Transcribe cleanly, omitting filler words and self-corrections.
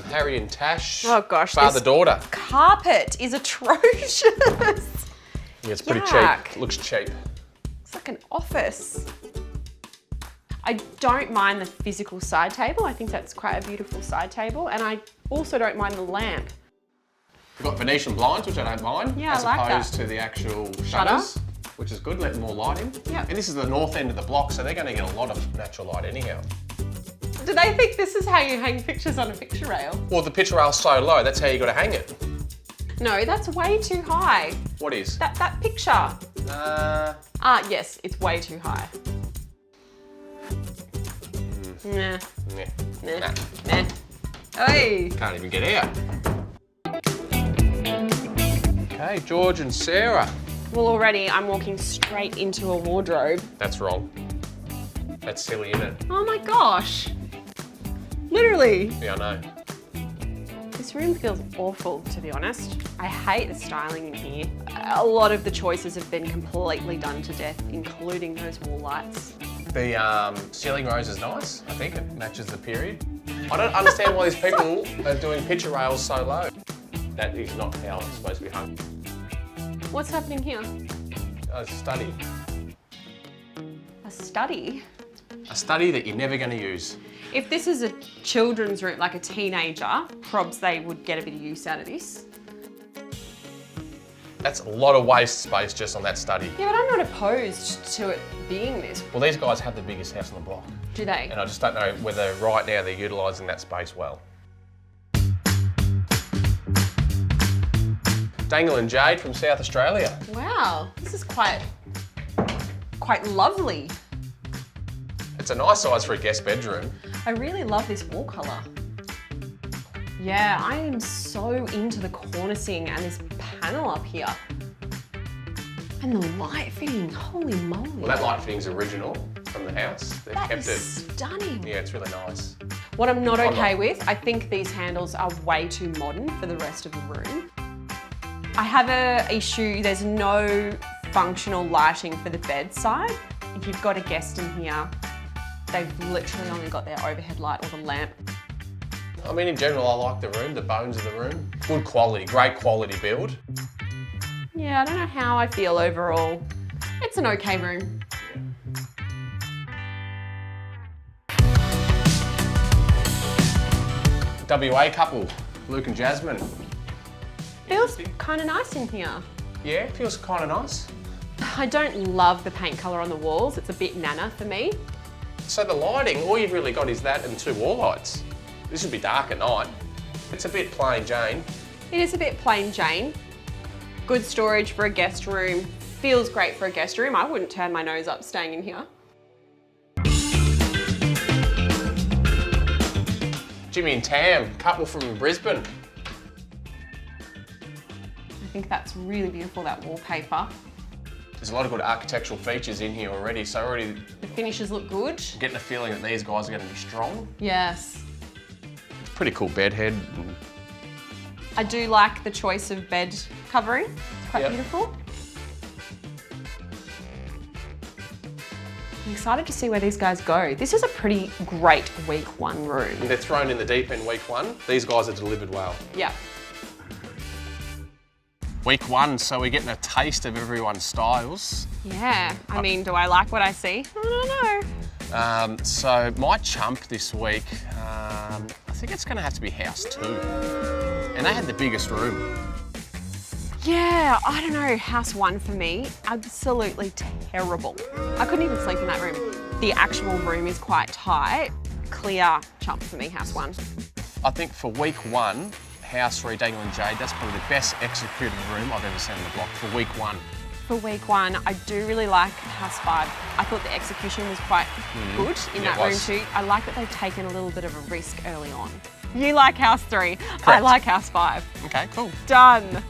Harry and Tash. Oh gosh, Father-daughter. Carpet is atrocious. Yeah, it's pretty Yuck. cheap. It looks cheap. It's like an office. I don't mind the physical side table. I think that's quite a beautiful side table. And I also don't mind the lamp. We've got Venetian blinds, which I don't mind. Yeah, as I like opposed that. to the actual shutters, which is good, letting more light in. Yep. And this is the north end of the block, so they're going to get a lot of natural light anyhow. Do they think this is how you hang pictures on a picture rail? Well, the picture rail's so low, that's how you got to hang it. No, that's way too high. What is? That picture. Yes, it's way too high. Nah. Nah. Hey. Can't even get out. Okay, George and Sarah. Well, already I'm walking straight into a wardrobe. That's wrong. That's silly, isn't it? Oh my gosh. Literally. Yeah, I know. This room feels awful, to be honest. I hate the styling in here. A lot of the choices have been completely done to death, including those wall lights. The ceiling rose is nice. I think it matches the period. I don't understand why these people are doing picture rails so low. That is not how it's supposed to be hung. What's happening here? A study. A study? A study that you're never going to use. If this is a children's room, like a teenager, probs they would get a bit of use out of this. That's a lot of waste space just on that study. Yeah, but I'm not opposed to it being this. Well, these guys have the biggest house on the block. Do they? And I just don't know whether right now they're utilising that space well. Dangle and Jade from South Australia. Wow, this is quite lovely. It's a nice size for a guest bedroom. I really love this wall colour. Yeah, I am so into the cornicing and this panel up here. And the light fitting, holy moly. Well, that light fitting's original from the house. They've That kept is it. stunning. Yeah, it's really nice. What I'm not okay with, I think these handles are way too modern for the rest of the room. I have a issue, there's no functional lighting for the bedside. If you've got a guest in here, they've literally only got their overhead light or the lamp. I mean, in general, I like the room, the bones of the room. Good quality, great quality build. Yeah, I don't know how I feel overall. It's an okay room. WA couple, Luke and Jasmine. Feels kind of nice in here. Yeah, feels kind of nice. I don't love the paint colour on the walls. It's a bit nana for me. So the lighting, all you've really got is that and two wall lights. This should be dark at night. It's a bit plain Jane. It is a bit plain Jane. Good storage for a guest room. Feels great for a guest room. I wouldn't turn my nose up staying in here. Jimmy and Tam, couple from Brisbane. I think that's really beautiful, that wallpaper. There's a lot of good architectural features in here already, so already The finishes look good. getting a feeling that these guys are going to be strong. Yes. Pretty cool bed head. I do like the choice of bed covering. It's quite beautiful. I'm excited to see where these guys go. This is a pretty great week one room. And they're thrown in the deep end week one. These guys are delivered well. Yeah. Week one, so we're getting a taste of everyone's styles. Yeah, I mean, do I like what I see? I don't know. So my chump this week, I think it's going to have to be house 2. And they had the biggest room. Yeah, I don't know, house 1 for me, absolutely terrible. I couldn't even sleep in that room. The actual room is quite tight. Clear chump for me, house 1. I think for week 1, house 3, Dangle and Jade, that's probably the best executed room I've ever seen on the block for week 1. For week 1, I do really like house 5. I thought the execution was quite good in that room too. I like that they've taken a little bit of a risk early on. You like house 3, I like house 5. Okay, cool. Done.